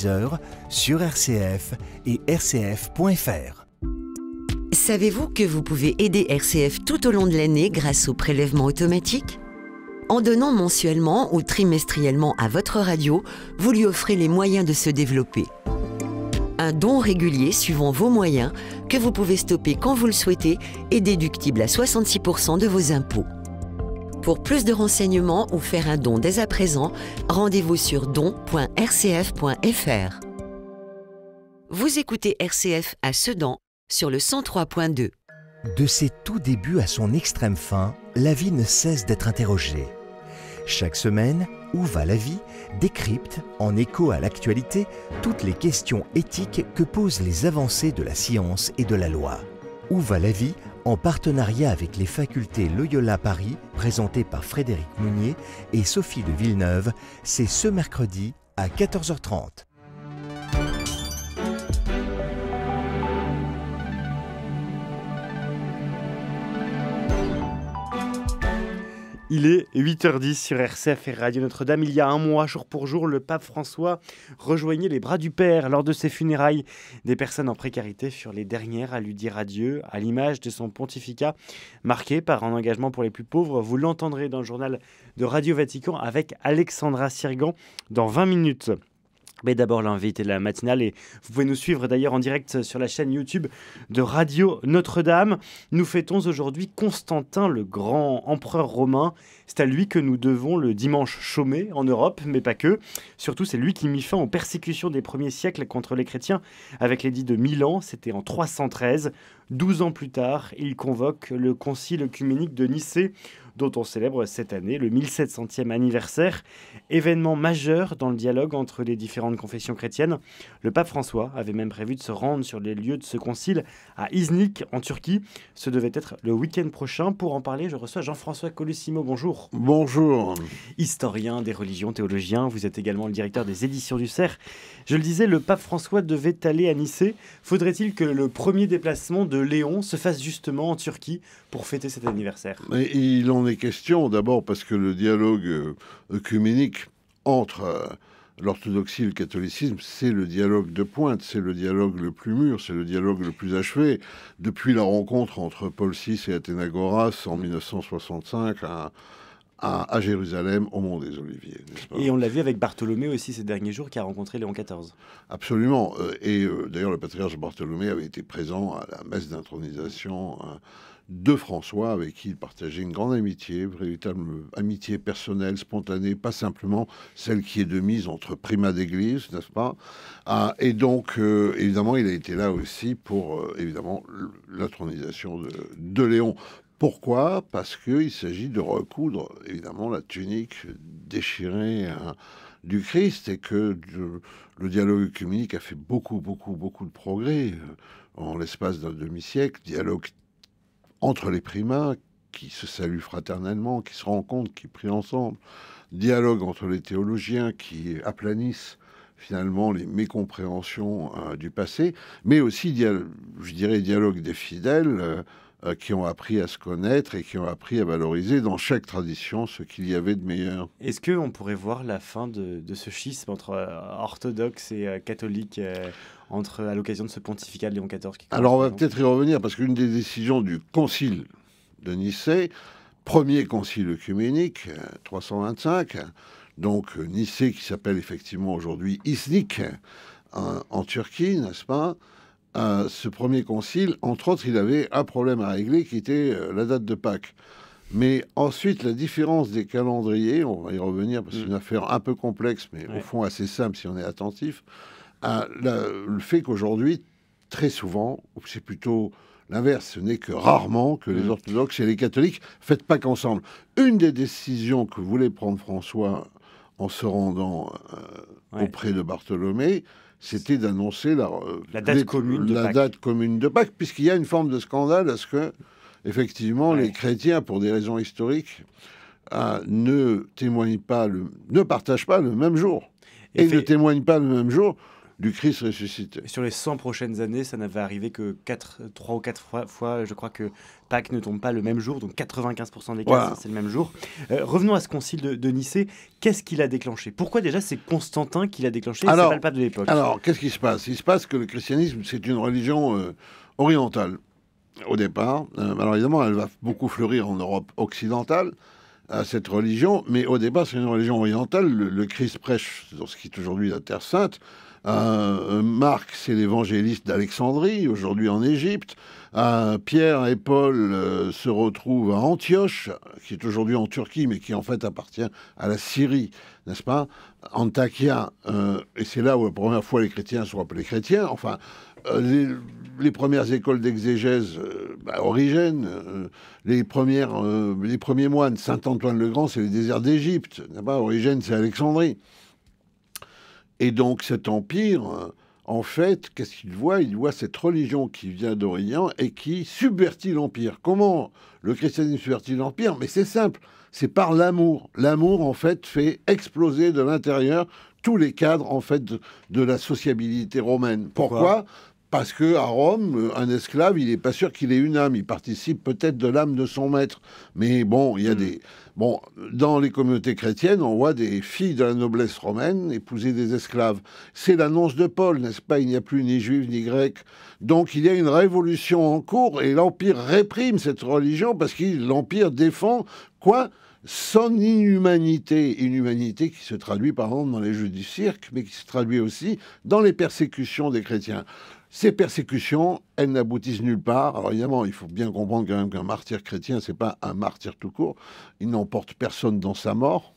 heures sur RCF et rcf.fr. Savez-vous que vous pouvez aider RCF tout au long de l'année grâce au prélèvement automatique ? En donnant mensuellement ou trimestriellement à votre radio, vous lui offrez les moyens de se développer. Un don régulier suivant vos moyens que vous pouvez stopper quand vous le souhaitez est déductible à 66% de vos impôts. Pour plus de renseignements ou faire un don dès à présent, rendez-vous sur don.rcf.fr. Vous écoutez RCF à Sedan sur le 103.2. De ses tout débuts à son extrême fin, la vie ne cesse d'être interrogée. Chaque semaine, Où va la vie décrypte, en écho à l'actualité, toutes les questions éthiques que posent les avancées de la science et de la loi. Où va la vie, en partenariat avec les facultés Loyola Paris, présenté par Frédéric Mounier et Sophie de Villeneuve, c'est ce mercredi à 14h30. Il est 8h10 sur RCF et Radio Notre-Dame. Il y a un mois, jour pour jour, le pape François rejoignait les bras du Père lors de ses funérailles. Des personnes en précarité furent les dernières à lui dire adieu, à l'image de son pontificat, marqué par un engagement pour les plus pauvres. Vous l'entendrez dans le journal de Radio Vatican avec Alexandra Sirgan dans 20 minutes. Mais d'abord l'invité de la matinale, et vous pouvez nous suivre d'ailleurs en direct sur la chaîne YouTube de Radio Notre-Dame. Nous fêtons aujourd'hui Constantin, le grand empereur romain. C'est à lui que nous devons le dimanche chômé en Europe, mais pas que. Surtout, c'est lui qui mit fin aux persécutions des premiers siècles contre les chrétiens avec l'édit de Milan. C'était en 313. 12 ans plus tard, il convoque le concile œcuménique de Nicée, dont on célèbre cette année le 1700e anniversaire. Événement majeur dans le dialogue entre les différentes confessions chrétiennes. Le pape François avait même prévu de se rendre sur les lieux de ce concile à Iznik, en Turquie. Ce devait être le week-end prochain. Pour en parler, je reçois Jean-François Colosimo. Bonjour. Bonjour. Historien des religions, théologien. Vous êtes également le directeur des éditions du Cerf. Je le disais, le pape François devait aller à Nicée. Faudrait-il que le premier déplacement de Léon se fasse justement en Turquie pour fêter cet anniversaire ? Mais il en est question, d'abord parce que le dialogue œcuménique entre l'orthodoxie et le catholicisme, c'est le dialogue de pointe, c'est le dialogue le plus mûr, c'est le dialogue le plus achevé. Depuis la rencontre entre Paul VI et Athénagoras en 1965 à Jérusalem, au Mont des Oliviers. N'est-ce pas ? Et on l'a vu avec Bartholomée aussi ces derniers jours, qui a rencontré Léon XIV. Absolument. D'ailleurs, le patriarche Bartholomée avait été présent à la messe d'intronisation de François, avec qui il partageait une grande amitié, véritable amitié personnelle, spontanée, pas simplement celle qui est de mise entre primat d'église, n'est-ce pas ? Et donc, évidemment, il a été là aussi pour, évidemment, l'intronisation de Léon. Pourquoi ? Parce qu'il s'agit de recoudre, évidemment, la tunique déchirée du Christ, et que le dialogue œcuménique a fait beaucoup de progrès en l'espace d'un demi-siècle. Dialogue entre les primats qui se saluent fraternellement, qui se rencontrent, qui prient ensemble. Dialogue entre les théologiens qui aplanissent finalement les mécompréhensions du passé, mais aussi, je dirais, dialogue des fidèles qui ont appris à se connaître et qui ont appris à valoriser dans chaque tradition ce qu'il y avait de meilleur. Est-ce qu'on pourrait voir la fin de ce schisme entre orthodoxes et catholiques à l'occasion de ce pontificat de Léon XIV Alors on va peut-être y revenir, parce qu'une des décisions du concile de Nicée, premier concile œcuménique, 325, donc Nicée qui s'appelle effectivement aujourd'hui Iznik, en Turquie, n'est-ce pas ? Ce premier concile, entre autres, il avait un problème à régler qui était la date de Pâques. Mais ensuite, la différence des calendriers, on va y revenir parce que c'est une affaire un peu complexe, mais au fond assez simple si on est attentif, le fait qu'aujourd'hui, très souvent, c'est plutôt l'inverse, ce n'est que rarement que les orthodoxes et les catholiques fêtent Pâques ensemble. Une des décisions que voulait prendre François en se rendant auprès de Bartholomée, c'était d'annoncer la date commune de Pâques, puisqu'il y a une forme de scandale à ce que, effectivement, les chrétiens, pour des raisons historiques, ne partagent pas le même jour. Et ne témoignent pas le même jour du Christ ressuscité. Et sur les 100 prochaines années, ça n'avait arrivé que 3 ou 4 fois, je crois que Pâques ne tombe pas le même jour, donc 95% des cas, Voilà. c'est le même jour. Revenons à ce concile de Nicée. Qu'est-ce qu'il a déclenché? Pourquoi déjà c'est Constantin qui l'a déclenché et c'est pas le pape de l'époque? Alors, qu'est-ce qui se passe? Il se passe que le christianisme, c'est une religion orientale, au départ. Alors évidemment, elle va beaucoup fleurir en Europe occidentale, cette religion, mais au départ, c'est une religion orientale. Le Christ prêche dans ce qui est aujourd'hui la Terre Sainte. Marc, c'est l'évangéliste d'Alexandrie, aujourd'hui en Égypte. Pierre et Paul se retrouvent à Antioche, qui est aujourd'hui en Turquie, mais qui en fait appartient à la Syrie, n'est-ce pas? Antakya, et c'est là où la première fois les chrétiens sont appelés chrétiens. Enfin, les premières écoles d'exégèse, Origène, les premiers moines, Saint-Antoine le Grand, c'est les déserts d'Égypte, n'est-ce pas? Origène, c'est Alexandrie. Et donc cet empire, en fait, qu'est-ce qu'il voit? Il voit cette religion qui vient d'Orient et qui subvertit l'empire. Comment le christianisme subvertit l'empire? Mais c'est simple, c'est par l'amour. L'amour, en fait, fait exploser de l'intérieur tous les cadres, en fait, de la sociabilité romaine. Pourquoi? Parce que à Rome, un esclave, il n'est pas sûr qu'il ait une âme. Il participe peut-être de l'âme de son maître. Mais bon, il y a des... Bon, dans les communautés chrétiennes, on voit des filles de la noblesse romaine épouser des esclaves. C'est l'annonce de Paul, n'est-ce pas? Il n'y a plus ni juifs ni grecs. Donc il y a une révolution en cours et l'Empire réprime cette religion parce que l'Empire défend quoi? Son inhumanité. Une humanité qui se traduit par exemple dans les jeux du cirque, mais qui se traduit aussi dans les persécutions des chrétiens. Ces persécutions, elles n'aboutissent nulle part. Alors évidemment, il faut bien comprendre quand même qu'un martyr chrétien, c'est pas un martyr tout court. Il n'emporte personne dans sa mort,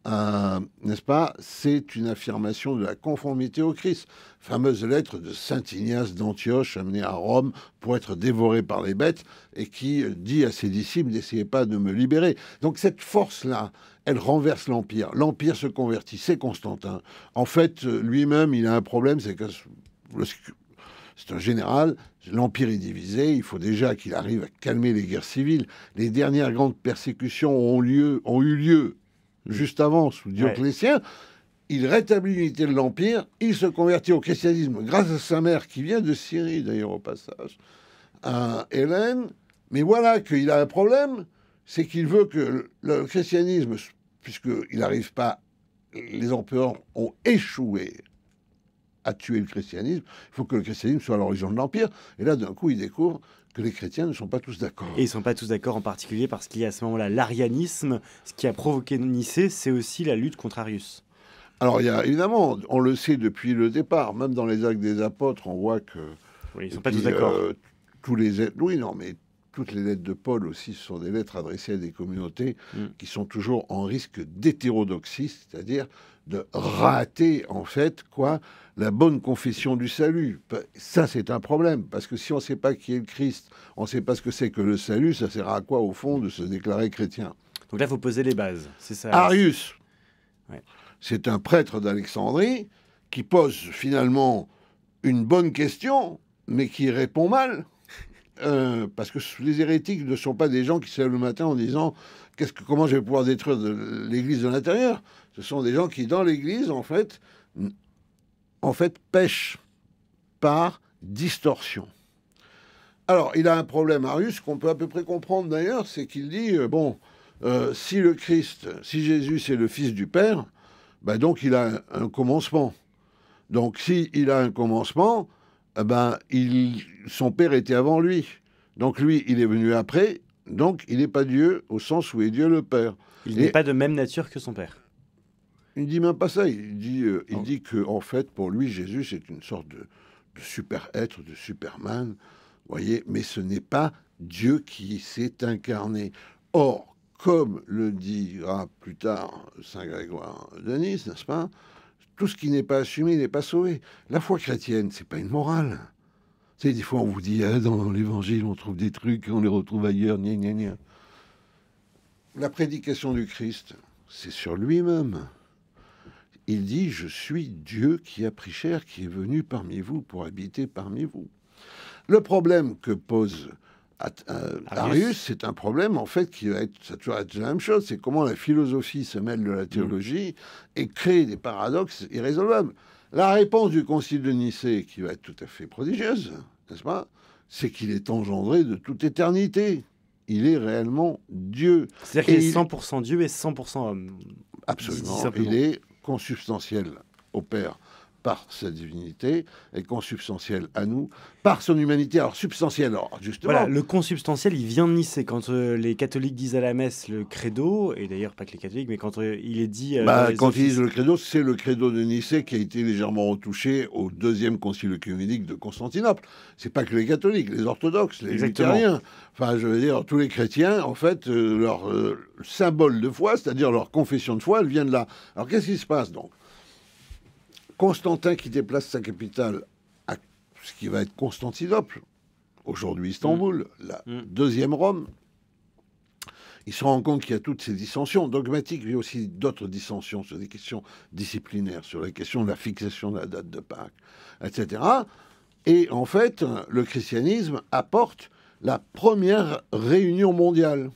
n'est-ce pas? C'est une affirmation de la conformité au Christ. Fameuse lettre de saint Ignace d'Antioche, amené à Rome pour être dévoré par les bêtes, et qui dit à ses disciples, n'essayez pas de me libérer. Donc cette force-là, elle renverse l'Empire. L'Empire se convertit, c'est Constantin. En fait, lui-même, il a un problème, c'est que... C'est un général, l'Empire est divisé, il faut déjà qu'il arrive à calmer les guerres civiles. Les dernières grandes persécutions ont eu lieu juste avant, sous Dioclétien. Ouais. Il rétablit l'unité de l'Empire, il se convertit au christianisme grâce à sa mère, qui vient de Syrie d'ailleurs au passage, Hélène. Mais voilà qu'il a un problème, c'est qu'il veut que le christianisme, puisqu'il n'arrive pas, les empereurs ont échoué à tuer le christianisme, il faut que le christianisme soit à l'origine de l'Empire. Et là, d'un coup, il découvre que les chrétiens ne sont pas tous d'accord. Et ils ne sont pas tous d'accord en particulier parce qu'il y a à ce moment-là l'arianisme. Ce qui a provoqué Nicée, c'est aussi la lutte contre Arius. Alors, il y a, évidemment, on le sait depuis le départ, même dans les Actes des Apôtres, on voit que... Oui, ils ne sont pas tous d'accord. Toutes les lettres de Paul aussi sont des lettres adressées à des communautés qui sont toujours en risque d'hétérodoxie, c'est-à-dire de rater, en fait, la bonne confession du salut. Ça, c'est un problème, parce que si on ne sait pas qui est le Christ, on ne sait pas ce que c'est que le salut, ça sert à quoi, au fond, de se déclarer chrétien? Donc là, il faut poser les bases, c'est ça. Arius, c'est un prêtre d'Alexandrie qui pose finalement une bonne question, mais qui répond mal. Parce que les hérétiques ne sont pas des gens qui se lèvent le matin en disant comment je vais pouvoir détruire l'Église de l'intérieur. Ce sont des gens qui, dans l'Église, en fait, pêchent par distorsion. Alors, il a un problème, Arius, qu'on peut à peu près comprendre d'ailleurs, c'est qu'il dit, si le Christ, si Jésus c'est le Fils du Père, donc il a un commencement. Donc, s'il a un commencement... son père était avant lui. Donc lui, il est venu après. Donc il n'est pas Dieu au sens où est Dieu le Père. Il n'est pas de même nature que son père. Il ne dit même pas ça. Il dit que en fait, pour lui, Jésus, c'est une sorte de super-être, de Superman. Voyez, mais ce n'est pas Dieu qui s'est incarné. Or, comme le dira plus tard saint Grégoire de Nice, n'est-ce pas? Tout ce qui n'est pas assumé n'est pas sauvé. La foi chrétienne, c'est pas une morale. Tu sais, des fois, on vous dit, dans l'Évangile, on trouve des trucs, on les retrouve ailleurs, gna gna gna. La prédication du Christ, c'est sur lui-même. Il dit, je suis Dieu qui a pris chair, qui est venu parmi vous pour habiter parmi vous. Le problème que pose Arius, c'est un problème, en fait, ça doit être la même chose. C'est comment la philosophie se mêle de la théologie et crée des paradoxes irrésolvables. La réponse du Concile de Nicée, qui va être tout à fait prodigieuse, n'est-ce pas? C'est qu'il est engendré de toute éternité. Il est réellement Dieu. C'est-à-dire qu'il est 100% Dieu et 100% homme. Absolument. Il est consubstantiel au Père par sa divinité et consubstantiel à nous par son humanité. Alors, substantiel, alors, justement... Voilà, le consubstantiel, il vient de Nicée. Quand les catholiques disent à la messe le credo, et d'ailleurs pas que les catholiques, mais quand il est dit... quand ils disent le credo, c'est le credo de Nicée qui a été légèrement retouché au deuxième concile œcuménique de Constantinople. C'est pas que les catholiques, les orthodoxes, les luthériens. Enfin, je veux dire, tous les chrétiens, en fait, leur symbole de foi, c'est-à-dire leur confession de foi, elle vient de là. Alors, qu'est-ce qui se passe, donc? Constantin qui déplace sa capitale à ce qui va être Constantinople, aujourd'hui Istanbul, la deuxième Rome, il se rend compte qu'il y a toutes ces dissensions dogmatiques, mais aussi d'autres dissensions sur des questions disciplinaires, sur la question de la fixation de la date de Pâques, etc. Et en fait, le christianisme apporte la première réunion mondiale.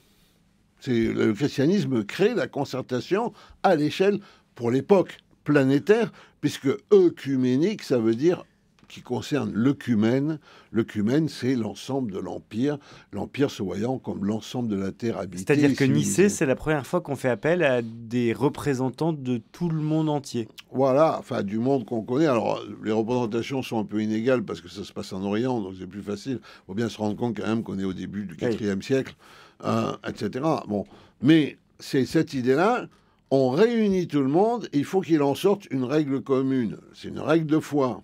Le christianisme crée la concertation à l'échelle, pour l'époque, planétaire, puisque œcuménique, ça veut dire qui concerne l'œcumène. L'œcumène, c'est l'ensemble de l'Empire, l'Empire se voyant comme l'ensemble de la Terre habitée. C'est-à-dire que Nicée, c'est la première fois qu'on fait appel à des représentants de tout le monde entier. Voilà, enfin du monde qu'on connaît. Alors, les représentations sont un peu inégales parce que ça se passe en Orient, donc c'est plus facile. Il faut bien se rendre compte quand même qu'on est au début du IVe siècle, etc. Bon, mais c'est cette idée-là. On réunit tout le monde, il faut qu'il en sorte une règle commune. C'est une règle de foi.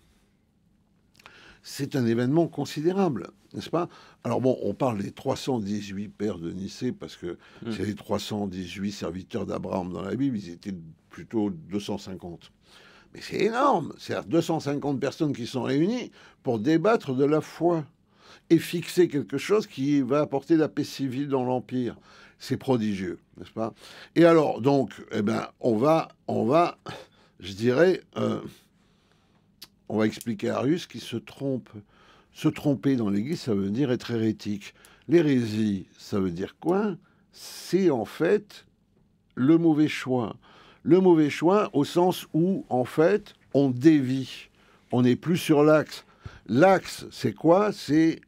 C'est un événement considérable, n'est-ce pas? Alors bon, on parle des 318 pères de Nicée, parce que c'est les 318 serviteurs d'Abraham dans la Bible, ils étaient plutôt 250. Mais c'est énorme, c'est 250 personnes qui sont réunies pour débattre de la foi et fixer quelque chose qui va apporter la paix civile dans l'Empire. C'est prodigieux, n'est-ce pas? Et alors, donc, eh ben, on va, je dirais, on va expliquer à Arius qui se trompe. Se tromper dans l'Église, ça veut dire être hérétique. L'hérésie, ça veut dire quoi? C'est en fait le mauvais choix. Le mauvais choix au sens où, en fait, on dévie. On n'est plus sur l'axe. L'axe, c'est quoi? C'est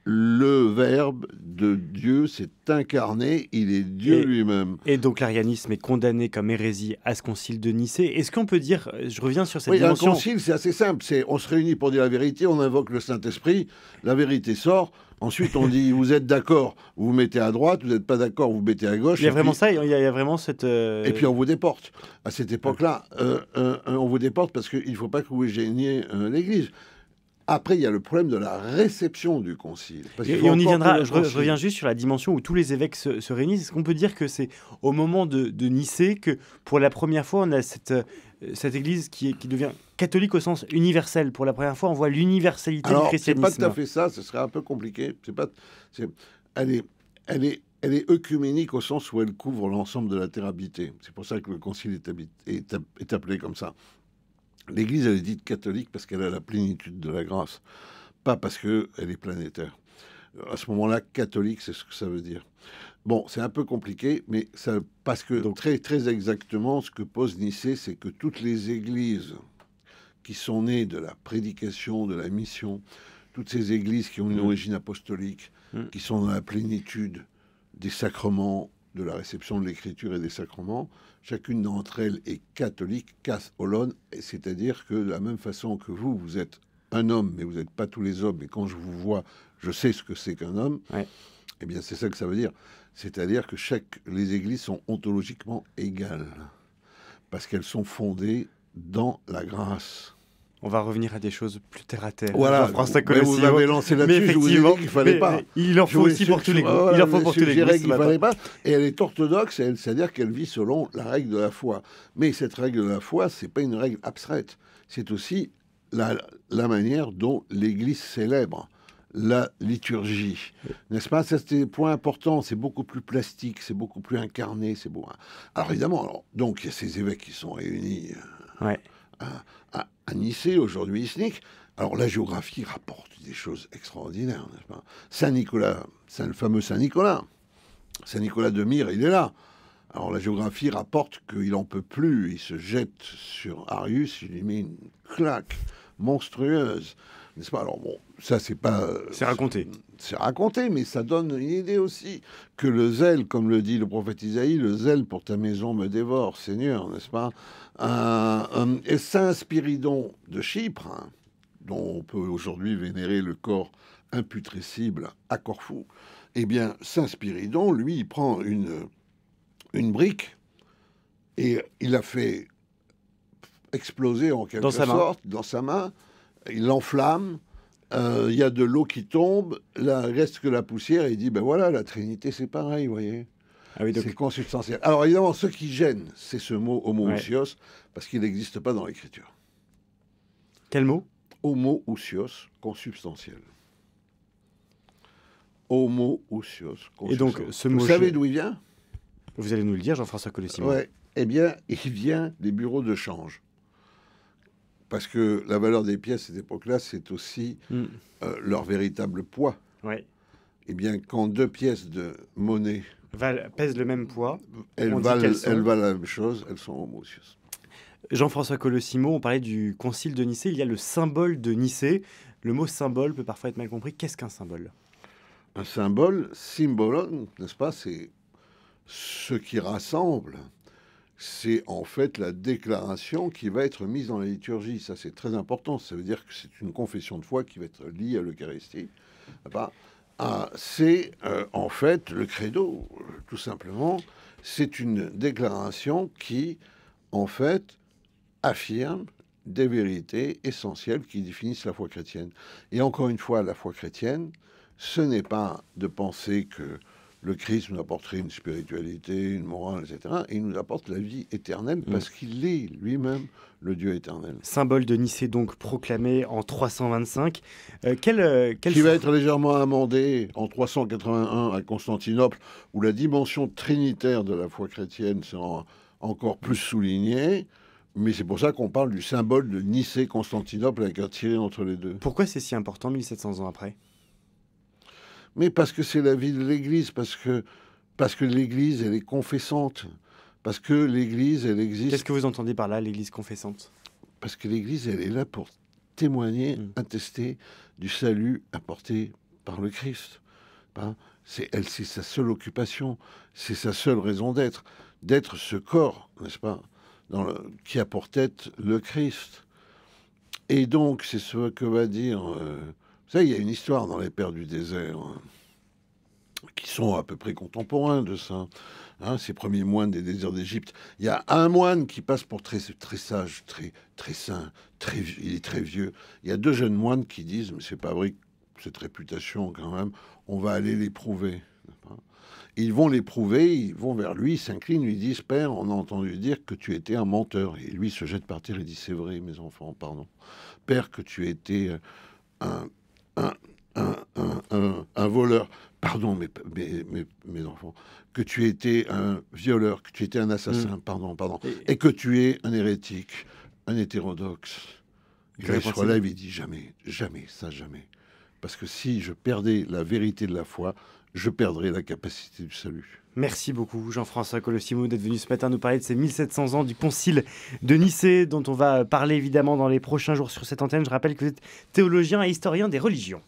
le Verbe de Dieu s'est incarné, il est Dieu lui-même. Et donc l'arianisme est condamné comme hérésie à ce concile de Nicée. Est-ce qu'on peut dire, je reviens sur cette dimension... Un concile, c'est assez simple. On se réunit pour dire la vérité, on invoque le Saint-Esprit, la vérité sort, ensuite on dit, vous êtes d'accord, vous vous mettez à droite, vous n'êtes pas d'accord, vous vous mettez à gauche. Il y a vraiment ça, il y a vraiment cette... Et puis on vous déporte. À cette époque-là, on vous déporte parce qu'il ne faut pas que vous gêniez l'Église. Après, il y a le problème de la réception du concile. Et on y viendra. Je reviens juste sur la dimension où tous les évêques se réunissent. Est-ce qu'on peut dire que c'est au moment de Nicée que, pour la première fois, on a cette église qui devient catholique au sens universel? Pour la première fois, on voit l'universalité du christianisme. C'est pas tout à fait ça. Ce serait un peu compliqué. Elle est œcuménique au sens où elle couvre l'ensemble de la terre habitée. C'est pour ça que le concile est appelé comme ça. L'Église, elle est dite catholique parce qu'elle a la plénitude de la grâce, pas parce qu'elle est planétaire. À ce moment-là, catholique, c'est ce que ça veut dire. Bon, c'est un peu compliqué, mais parce que très, très exactement, ce que pose Nicée, c'est que toutes les églises qui sont nées de la prédication, de la mission, toutes ces églises qui ont une origine apostolique, qui sont dans la plénitude des sacrements, de la réception de l'écriture et des sacrements, chacune d'entre elles est catholique, cas olon, c'est-à-dire que de la même façon que vous êtes un homme, mais vous n'êtes pas tous les hommes, et quand je vous vois, je sais ce que c'est qu'un homme, eh bien c'est ça que ça veut dire. C'est-à-dire que les églises sont ontologiquement égales, parce qu'elles sont fondées dans la grâce. On va revenir à des choses plus terre à terre. Voilà, vous avez lancé là-dessus, je vous ai dit qu'il ne fallait pas. Il en faut aussi pour tous les goûts. Il en faut pour tous les goûts. Qu'il fallait pas. Et elle est orthodoxe, c'est-à-dire qu'elle vit selon la règle de la foi. Mais cette règle de la foi, c'est pas une règle abstraite. C'est aussi la manière dont l'Église célèbre la liturgie. N'est-ce pas? Ça, c'est un point important. C'est beaucoup plus plastique, c'est beaucoup plus incarné. C'est beau. Alors évidemment, donc il y a ces évêques qui sont réunis. À Nicée, aujourd'hui Isnic. Alors la géographie rapporte des choses extraordinaires, n'est-ce pas? Saint-Nicolas, c'est le fameux Saint-Nicolas. Saint-Nicolas de Myre, il est là. Alors la géographie rapporte qu'il n'en peut plus, il se jette sur Arius, il lui met une claque monstrueuse, n'est-ce pas? Alors bon, ça c'est pas... C'est raconté. C'est raconté, mais ça donne une idée aussi que le zèle, comme le dit le prophète Isaïe, le zèle pour ta maison me dévore, Seigneur, n'est-ce pas? Et Saint Spiridon de Chypre, hein, dont on peut aujourd'hui vénérer le corps imputrescible à Corfou, eh bien Saint Spiridon, lui, il prend une brique et il la fait exploser en quelque sorte dans sa main, il l'enflamme, il y a de l'eau qui tombe, là il reste que la poussière, et il dit ben voilà, la Trinité c'est pareil, vous voyez. Ah oui, donc... C'est consubstantiel. Alors évidemment, ce qui gêne, c'est ce mot homoousios, parce qu'il n'existe pas dans l'écriture. Quel mot? Homoousios, consubstantiel. Homoousios, consubstantiel. Et donc, ce mot... Vous savez d'où il vient? Vous allez nous le dire, Jean-François Collet-Simon. Ouais. Eh bien, il vient des bureaux de change. Parce que la valeur des pièces à cette époque-là, c'est aussi leur véritable poids. Ouais. Eh bien, quand 2 pièces de monnaie pèsent le même poids, elles valent la même chose, elles sont homoousios. Jean-François Collet-Simon, on parlait du concile de Nicée, il y a le symbole de Nicée. Le mot symbole peut parfois être mal compris. Qu'est-ce qu'un symbole? Un symbole, symbolon, n'est-ce pas? C'est ce qui rassemble. C'est en fait la déclaration qui va être mise dans la liturgie. Ça, c'est très important. Ça veut dire que c'est une confession de foi qui va être liée à l'Eucharistie. C'est en fait le credo, tout simplement. C'est une déclaration qui, en fait, affirme des vérités essentielles qui définissent la foi chrétienne. Et encore une fois, la foi chrétienne, ce n'est pas de penser que le Christ nous apporterait une spiritualité, une morale, etc. Et il nous apporte la vie éternelle parce qu'il est lui-même le Dieu éternel. Symbole de Nicée donc proclamé en 325. Qui va être légèrement amendé en 381 à Constantinople, où la dimension trinitaire de la foi chrétienne sera encore plus soulignée. Mais c'est pour ça qu'on parle du symbole de Nicée-Constantinople avec un tiret entre les deux. Pourquoi c'est si important 1700 ans après? Mais parce que c'est la vie de l'Église, parce que l'Église, elle est confessante, parce que l'Église, elle existe... Qu'est-ce que vous entendez par là, l'Église confessante? Parce que l'Église, elle est là pour témoigner, attester du salut apporté par le Christ. C'est sa seule occupation, c'est sa seule raison d'être ce corps, n'est-ce pas, qui a pour tête le Christ. Et donc, c'est ce que va dire... Vous savez, il y a une histoire dans les Pères du désert qui sont à peu près contemporains de ça. Ces premiers moines des déserts d'Égypte. Il y a un moine qui passe pour très sage, très saint, il est très vieux. Il y a 2 jeunes moines qui disent, mais c'est pas vrai, cette réputation quand même, on va aller l'éprouver. Ils vont l'éprouver, ils vont vers lui, ils s'inclinent, lui disent, Père, on a entendu dire que tu étais un menteur. Et lui se jette par terre et dit, c'est vrai, mes enfants, pardon. Père, que tu étais un voleur, pardon, mes enfants, que tu étais un violeur, que tu étais un assassin, pardon, et que tu es un hérétique, un hétérodoxe. Il se relève, il dit jamais, ça jamais. Parce que si je perdais la vérité de la foi, je perdrais la capacité du salut. Merci beaucoup Jean-François Collet-Simon d'être venu ce matin nous parler de ces 1700 ans du concile de Nicée dont on va parler évidemment dans les prochains jours sur cette antenne. Je rappelle que vous êtes théologien et historien des religions.